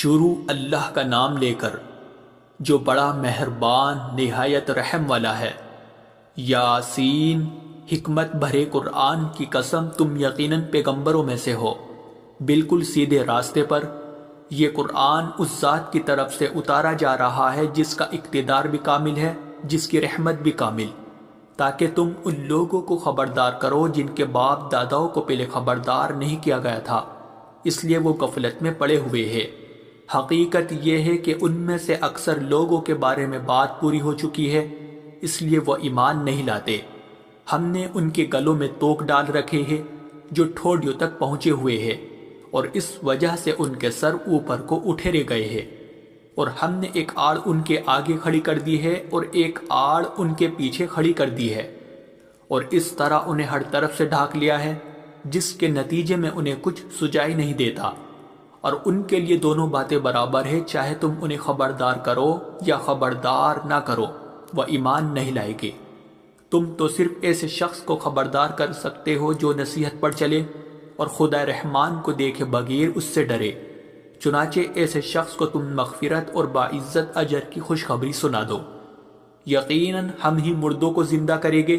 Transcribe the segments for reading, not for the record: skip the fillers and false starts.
شروع اللہ کا نام لے کر جو بڑا مہربان نہایت رحم والا ہے۔ یاسین، حکمت بھرے قرآن کی قسم، تم یقیناً پیغمبروں میں سے ہو، بالکل سیدھے راستے پر۔ یہ قرآن اس ذات کی طرف سے اتارا جا رہا ہے جس کا اقتدار بھی کامل ہے، جس کی رحمت بھی کامل، تاکہ تم ان لوگوں کو خبردار کرو جن کے باپ داداؤں کو پہلے خبردار نہیں کیا گیا تھا، اس لیے وہ غفلت میں پڑے ہوئے ہیں۔ حقیقت یہ ہے کہ ان میں سے اکثر لوگوں کے بارے میں بات پوری ہو چکی ہے، اس لیے وہ ایمان نہیں لاتے۔ ہم نے ان کے گلوں میں توق ڈال رکھے ہیں جو ٹھوڑیوں تک پہنچے ہوئے ہیں، اور اس وجہ سے ان کے سر اوپر کو اٹھیرے گئے ہیں، اور ہم نے ایک آڑ ان کے آگے کھڑی کر دی ہے اور ایک آڑ ان کے پیچھے کھڑی کر دی ہے، اور اس طرح انہیں ہر طرف سے ڈھانک لیا ہے، جس کے نتیجے میں انہیں کچھ سجائی نہیں دیتا۔ اور ان کے لیے دونوں باتیں برابر ہے، چاہے تم انہیں خبردار کرو یا خبردار نہ کرو، وہ ایمان نہیں لائے گے۔ تم تو صرف ایسے شخص کو خبردار کر سکتے ہو جو نصیحت پر چلے اور خدا رحمان کو دیکھے بغیر اس سے ڈرے، چنانچہ ایسے شخص کو تم مغفرت اور باعزت اجر کی خوشخبری سنا دو۔ یقیناً ہم ہی مردوں کو زندہ کریں گے،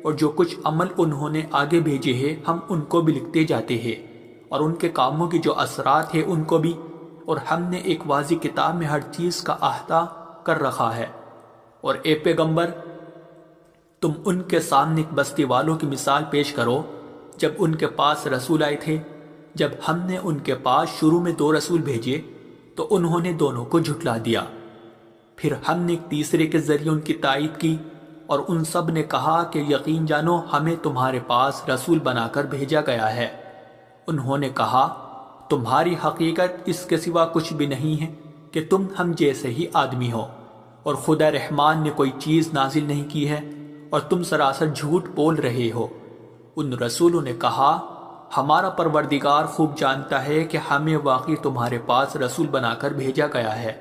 اور جو کچھ عمل انہوں نے آگے بھیجے ہیں ہم ان کو بھی لکھتے جاتے ہیں، اور ان کے کاموں کی جو اثرات ہیں ان کو بھی، اور ہم نے ایک واضح کتاب میں ہر چیز کا احاطہ کر رکھا ہے۔ اور اے پیغمبر، تم ان کے سامنے ایک بستی والوں کی مثال پیش کرو جب ان کے پاس رسول آئے تھے۔ جب ہم نے ان کے پاس شروع میں 2 رسول بھیجے تو انہوں نے دونوں کو جھٹلا دیا، پھر ہم نے ایک تیسرے کے ذریعے ان کی تائید کی، اور ان سب نے کہا کہ یقین جانو ہمیں تمہارے پاس رسول بنا کر بھیجا گیا ہے۔ انہوں نے کہا تمہاری حقیقت اس کے سوا کچھ بھی نہیں ہے کہ تم ہم جیسے ہی آدمی ہو، اور خدا رحمان نے کوئی چیز نازل نہیں کی ہے، اور تم سراسر جھوٹ بول رہے ہو۔ ان رسولوں نے کہا ہمارا پروردگار خوب جانتا ہے کہ ہمیں واقعی تمہارے پاس رسول بنا کر بھیجا گیا ہے،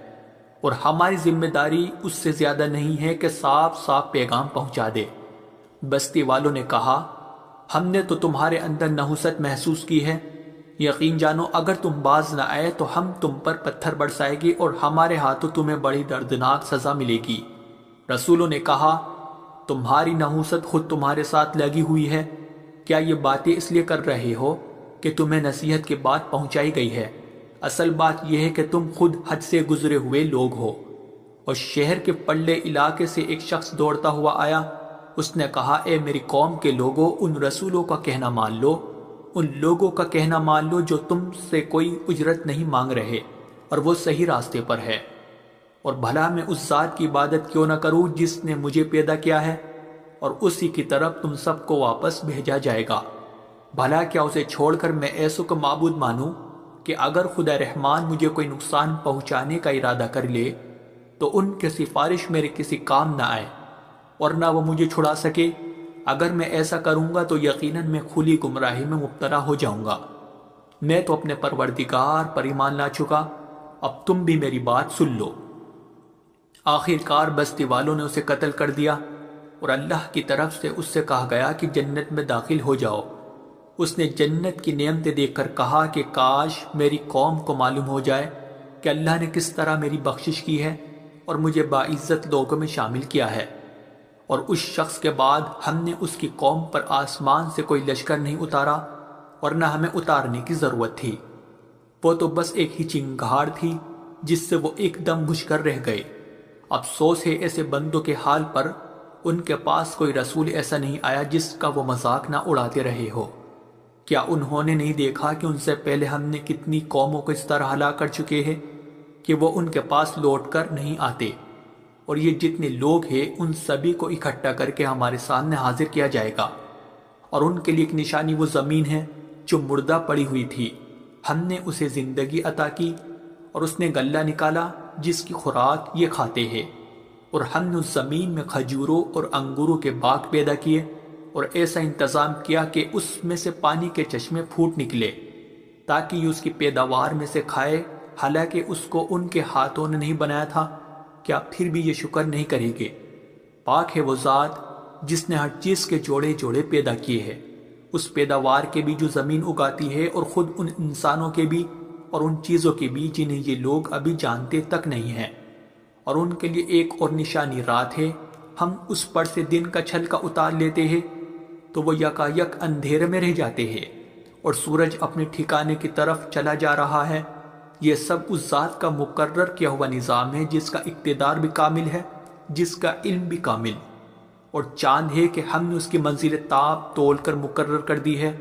اور ہماری ذمہ داری اس سے زیادہ نہیں ہے کہ صاف صاف پیغام پہنچا دے۔ بستی والوں نے کہا ہم نے تو تمہارے اندر نحوست محسوس کی ہے، یقین جانو اگر تم باز نہ آئے تو ہم تم پر پتھر برسائے گی اور ہمارے ہاتھوں تمہیں بڑی دردناک سزا ملے گی۔ رسولوں نے کہا تمہاری نحوست خود تمہارے ساتھ لگی ہوئی ہے، کیا یہ باتیں اس لیے کر رہے ہو کہ تمہیں نصیحت کی بات پہنچائی گئی ہے؟ اصل بات یہ ہے کہ تم خود حد سے گزرے ہوئے لوگ ہو۔ اور شہر کے پلے علاقے سے ایک شخص دوڑتا ہوا آیا، اس نے کہا اے میری قوم کے لوگوں، ان رسولوں کا کہنا مان لو، ان لوگوں کا کہنا مان لو جو تم سے کوئی اجرت نہیں مانگ رہے اور وہ صحیح راستے پر ہے، اور بھلا میں اس ذات کی عبادت کیوں نہ کروں جس نے مجھے پیدا کیا ہے، اور اسی کی طرف تم سب کو واپس بھیجا جائے گا۔ بھلا کیا اسے چھوڑ کر میں ایسوں کو معبود مانوں کہ اگر خدا رحمان مجھے کوئی نقصان پہنچانے کا ارادہ کر لے تو ان کی سفارش میرے کسی کام نہ آئے، اور نہ وہ مجھے چھڑا سکے۔ اگر میں ایسا کروں گا تو یقیناً میں کھلی گمراہی میں مبتلا ہو جاؤں گا۔ میں تو اپنے پروردگار پر ایمان لا چکا، اب تم بھی میری بات سن لو۔ آخر کار بستی والوں نے اسے قتل کر دیا، اور اللہ کی طرف سے اس سے کہا گیا کہ جنت میں داخل ہو جاؤ۔ اس نے جنت کی نعمتیں دیکھ کر کہا کہ کاش میری قوم کو معلوم ہو جائے کہ اللہ نے کس طرح میری بخشش کی ہے اور مجھے باعزت لوگوں میں شامل کیا ہے۔ اور اس شخص کے بعد ہم نے اس کی قوم پر آسمان سے کوئی لشکر نہیں اتارا، اور نہ ہمیں اتارنے کی ضرورت تھی، وہ تو بس ایک ہی چنگھاڑ تھی جس سے وہ ایک دم بجھ کر رہ گئے۔ افسوس ہے ایسے بندوں کے حال پر، ان کے پاس کوئی رسول ایسا نہیں آیا جس کا وہ مذاق نہ اڑاتے رہے ہو۔ کیا انہوں نے نہیں دیکھا کہ ان سے پہلے ہم نے کتنی قوموں کو اس طرح ہلاک کر چکے ہیں کہ وہ ان کے پاس لوٹ کر نہیں آتے؟ اور یہ جتنے لوگ ہیں ان سبھی کو اکٹھا کر کے ہمارے سامنے حاضر کیا جائے گا، اور ان کے لیے ایک نشانی وہ زمین ہے جو مردہ پڑی ہوئی تھی، ہم نے اسے زندگی عطا کی، اور اس نے غلہ نکالا جس کی خوراک یہ کھاتے ہیں، اور ہم نے اس زمین میں کھجوروں اور انگوروں کے باغ پیدا کیے، اور ایسا انتظام کیا کہ اس میں سے پانی کے چشمے پھوٹ نکلے تاکہ یہ اس کی پیداوار میں سے کھائے، حالانکہ اس کو ان کے ہاتھوں نے نہیں بنایا تھا۔ کیا پھر بھی یہ شکر نہیں کریں گے؟ پاک ہے وہ ذات جس نے ہر چیز کے جوڑے جوڑے پیدا کیے ہیں، اس پیداوار کے بھی جو زمین اگاتی ہے اور خود ان انسانوں کے بھی اور ان چیزوں کی بھی جنہیں یہ لوگ ابھی جانتے تک نہیں ہیں، اور ان کے لیے ایک اور نشانی رات ہے، ہم اس پر سے دن کا چھلکا اتار لیتے ہیں تو وہ یکایک اندھیرے میں رہ جاتے ہیں اور سورج اپنے ٹھکانے کی طرف چلا جا رہا ہے۔ یہ سب اس ذات کا مقرر کیا ہوا نظام ہے جس کا اقتدار بھی کامل ہے، جس کا علم بھی کامل، اور چاند ہے کہ ہم نے اس کی منزل تاب تول کر مقرر کر دی ہے،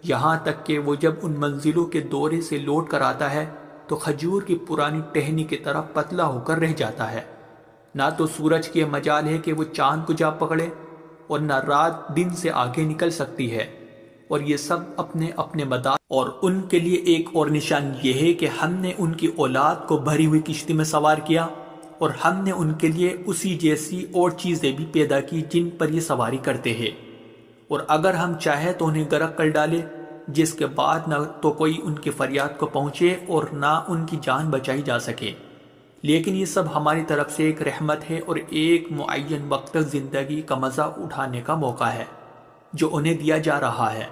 یہاں تک کہ وہ جب ان منزلوں کے دورے سے لوٹ کر آتا ہے تو کھجور کی پرانی ٹہنی کی طرح پتلا ہو کر رہ جاتا ہے۔ نہ تو سورج کی مجال ہے کہ وہ چاند کو جا پکڑے، اور نہ رات دن سے آگے نکل سکتی ہے، اور یہ سب اپنے اپنے مدار، اور ان کے لیے ایک اور نشان یہ ہے کہ ہم نے ان کی اولاد کو بھری ہوئی کشتی میں سوار کیا، اور ہم نے ان کے لیے اسی جیسی اور چیزیں بھی پیدا کی جن پر یہ سواری کرتے ہیں، اور اگر ہم چاہیں تو انہیں غرق کر ڈالے، جس کے بعد نہ تو کوئی ان کی فریاد کو پہنچے اور نہ ان کی جان بچائی جا سکے۔ لیکن یہ سب ہماری طرف سے ایک رحمت ہے اور ایک معین وقت تک زندگی کا مزہ اٹھانے کا موقع ہے جو انہیں دیا جا رہا ہے۔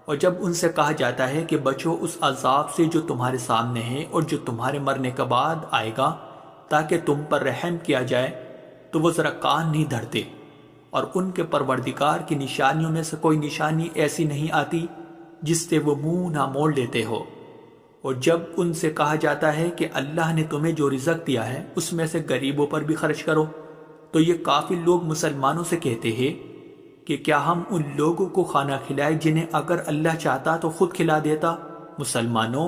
اور جب ان سے کہا جاتا ہے کہ بچو اس عذاب سے جو تمہارے سامنے ہے اور جو تمہارے مرنے کے بعد آئے گا تاکہ تم پر رحم کیا جائے، تو وہ ذرا کان نہیں دھرتے، اور ان کے پروردگار کی نشانیوں میں سے کوئی نشانی ایسی نہیں آتی جس سے وہ منہ نہ موڑ لیتے ہو۔ اور جب ان سے کہا جاتا ہے کہ اللہ نے تمہیں جو رزق دیا ہے اس میں سے غریبوں پر بھی خرچ کرو، تو یہ کافر لوگ مسلمانوں سے کہتے ہیں کہ کیا ہم ان لوگوں کو کھانا کھلائے جنہیں اگر اللہ چاہتا تو خود کھلا دیتا؟ مسلمانوں،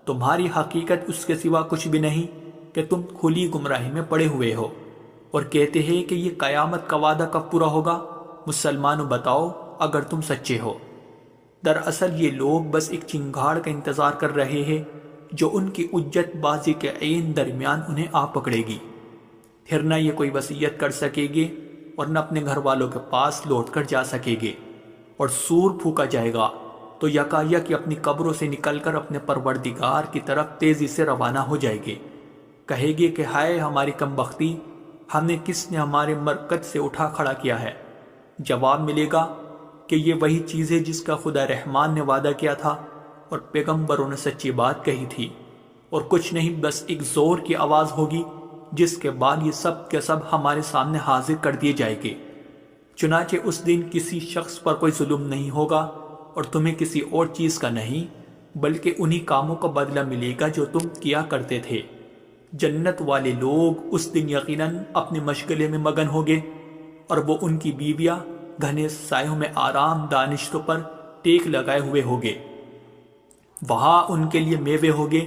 تمہاری حقیقت اس کے سوا کچھ بھی نہیں کہ تم کھلی گمراہی میں پڑے ہوئے ہو، اور کہتے ہیں کہ یہ قیامت کا وعدہ کب پورا ہوگا؟ مسلمانوں بتاؤ اگر تم سچے ہو۔ دراصل یہ لوگ بس ایک چنگاڑ کا انتظار کر رہے ہیں جو ان کی حجت بازی کے عین درمیان انہیں آ پکڑے گی، پھر نہ یہ کوئی وصیت کر سکے گے اور نہ اپنے گھر والوں کے پاس لوٹ کر جا سکے گے، اور سور پھونکا جائے گا تو یکایک اپنی قبروں سے نکل کر اپنے پروردگار کی طرف تیزی سے روانہ ہو جائے گے، کہے گے کہ ہائے ہماری کم بختی، ہمیں کس نے ہمارے مرکز سے اٹھا کھڑا کیا ہے؟ جواب ملے گا کہ یہ وہی چیز ہے جس کا خدا رحمان نے وعدہ کیا تھا اور پیغمبروں نے سچی بات کہی تھی، اور کچھ نہیں، بس ایک زور کی آواز ہوگی جس کے بعد یہ سب کے سب ہمارے سامنے حاضر کر دیے جائیں گے۔ چنانچہ اس دن کسی شخص پر کوئی ظلم نہیں ہوگا اور تمہیں کسی اور چیز کا نہیں، بلکہ انہی کاموں کا بدلہ ملے گا جو تم کیا کرتے تھے۔ جنت والے لوگ اس دن یقیناً اپنے مشغلے میں مگن ہوگے، اور وہ ان کی بیویاں گھنے سایوں میں آرام دانشتوں پر ٹیک لگائے ہوئے ہوگے۔ وہاں ان کے لیے میوے ہوگے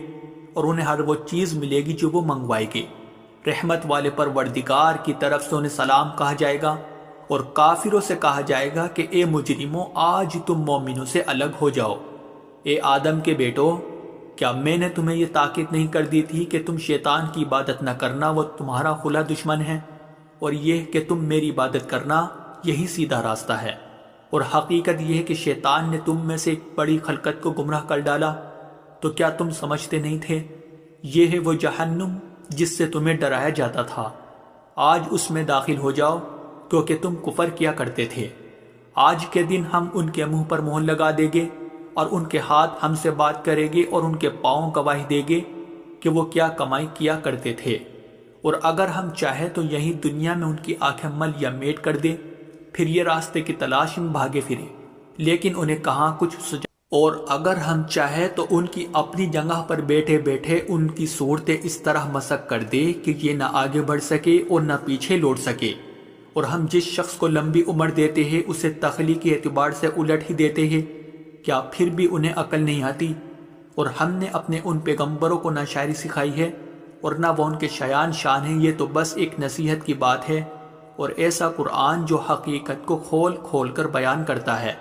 اور انہیں ہر وہ چیز ملے گی جو وہ منگوائے گے۔ رحمت والے پروردگار کی طرف سے انہیں سلام کہا جائے گا، اور کافروں سے کہا جائے گا کہ اے مجرموں، آج تم مومنوں سے الگ ہو جاؤ۔ اے آدم کے بیٹو، کیا میں نے تمہیں یہ تاکید نہیں کر دی تھی کہ تم شیطان کی عبادت نہ کرنا، وہ تمہارا کھلا دشمن ہے، اور یہ کہ تم میری عبادت کرنا، یہی سیدھا راستہ ہے۔ اور حقیقت یہ ہے کہ شیطان نے تم میں سے ایک بڑی خلقت کو گمراہ کر ڈالا، تو کیا تم سمجھتے نہیں تھے؟ یہ ہے وہ جہنم جس سے تمہیں ڈرایا جاتا تھا، آج اس میں داخل ہو جاؤ کیونکہ تم کفر کیا کرتے تھے۔ آج کے دن ہم ان کے منہ پر مہر لگا دیں گے، اور ان کے ہاتھ ہم سے بات کریں گے، اور ان کے پاؤں گواہی دیں گے کہ وہ کیا کمائی کیا کرتے تھے۔ اور اگر ہم چاہیں تو یہی دنیا میں ان کی آنکھیں مل یا میٹ کر دیں، پھر یہ راستے کی تلاش میں بھاگے پھرے، لیکن انہیں کہاں کچھ سجا۔ اور اگر ہم چاہیں تو ان کی اپنی جگہ پر بیٹھے بیٹھے ان کی صورتیں اس طرح مسخ کر دے کہ یہ نہ آگے بڑھ سکے اور نہ پیچھے لوٹ سکے۔ اور ہم جس شخص کو لمبی عمر دیتے ہیں اسے تخلیقی اعتبار سے الٹ ہی دیتے ہیں، کیا پھر بھی انہیں عقل نہیں آتی؟ اور ہم نے اپنے ان پیغمبروں کو نہ شاعری سکھائی ہے اور نہ وہ ان کے شایان شان ہیں، یہ تو بس ایک نصیحت کی بات ہے، اور ایسا قرآن جو حقیقت کو کھول کھول کر بیان کرتا ہے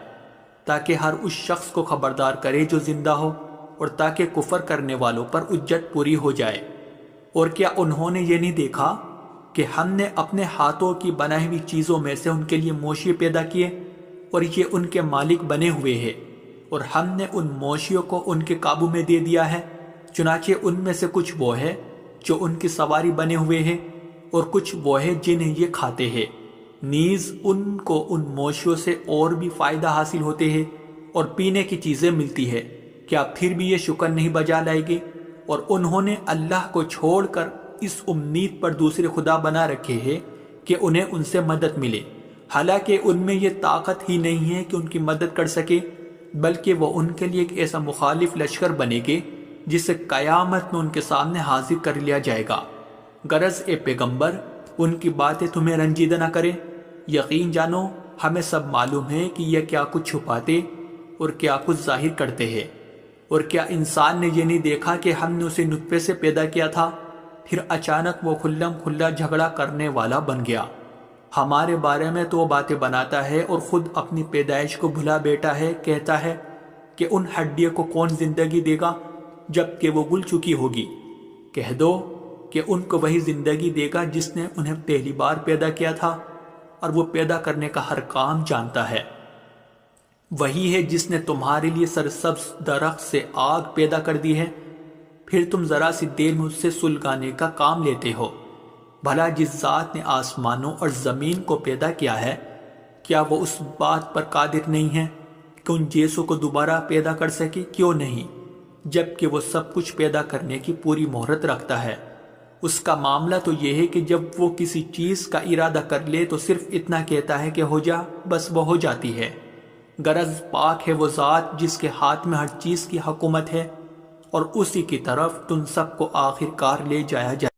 تاکہ ہر اس شخص کو خبردار کرے جو زندہ ہو، اور تاکہ کفر کرنے والوں پر حجت پوری ہو جائے۔ اور کیا انہوں نے یہ نہیں دیکھا کہ ہم نے اپنے ہاتھوں کی بنائی ہوئی چیزوں میں سے ان کے لیے موشی پیدا کیے، اور یہ ان کے مالک بنے ہوئے ہیں، اور ہم نے ان موشیوں کو ان کے قابو میں دے دیا ہے، چنانچہ ان میں سے کچھ وہ ہے جو ان کی سواری بنے ہوئے ہیں، اور کچھ وہ ہے جنہیں یہ کھاتے ہیں۔ نیز ان کو ان موشیوں سے اور بھی فائدہ حاصل ہوتے ہیں اور پینے کی چیزیں ملتی ہے، کیا پھر بھی یہ شکر نہیں بجا لائے گے؟ اور انہوں نے اللہ کو چھوڑ کر اس امید پر دوسرے خدا بنا رکھے ہیں کہ انہیں ان سے مدد ملے، حالانکہ ان میں یہ طاقت ہی نہیں ہے کہ ان کی مدد کر سکے، بلکہ وہ ان کے لیے ایک ایسا مخالف لشکر بنے گے جسے قیامت میں ان کے سامنے حاضر کر لیا جائے گا۔ غرض اے پیغمبر، ان کی باتیں تمہیں رنجیدہ نہ کریں، یقین جانو ہمیں سب معلوم ہے کہ یہ کیا کچھ چھپاتے اور کیا کچھ ظاہر کرتے ہیں۔ اور کیا انسان نے یہ نہیں دیکھا کہ ہم نے اسے نطفے سے پیدا کیا تھا، پھر اچانک وہ کھلم کھلا جھگڑا کرنے والا بن گیا۔ ہمارے بارے میں تو وہ باتیں بناتا ہے اور خود اپنی پیدائش کو بھلا بیٹھا ہے، کہتا ہے کہ ان ہڈیوں کو کون زندگی دے گا جب کہ وہ گل چکی ہوگی۔ کہہ دو کہ ان کو وہی زندگی دے گا جس نے انہیں پہلی بار پیدا کیا تھا، اور وہ پیدا کرنے کا ہر کام جانتا ہے۔ وہی ہے جس نے تمہارے لیے سرسبز درخت سے آگ پیدا کر دی ہے، پھر تم ذرا سی دیر میں اس سے سلگانے کا کام لیتے ہو۔ بھلا جس ذات نے آسمانوں اور زمین کو پیدا کیا ہے، کیا وہ اس بات پر قادر نہیں ہے کہ ان جیسوں کو دوبارہ پیدا کر سکے؟ کیوں نہیں، جبکہ وہ سب کچھ پیدا کرنے کی پوری مہرت رکھتا ہے۔ اس کا معاملہ تو یہ ہے کہ جب وہ کسی چیز کا ارادہ کر لے تو صرف اتنا کہتا ہے کہ ہو جا، بس وہ ہو جاتی ہے۔ غرض پاک ہے وہ ذات جس کے ہاتھ میں ہر چیز کی حکومت ہے، اور اسی کی طرف تم سب کو آخر کار لے جایا جائے۔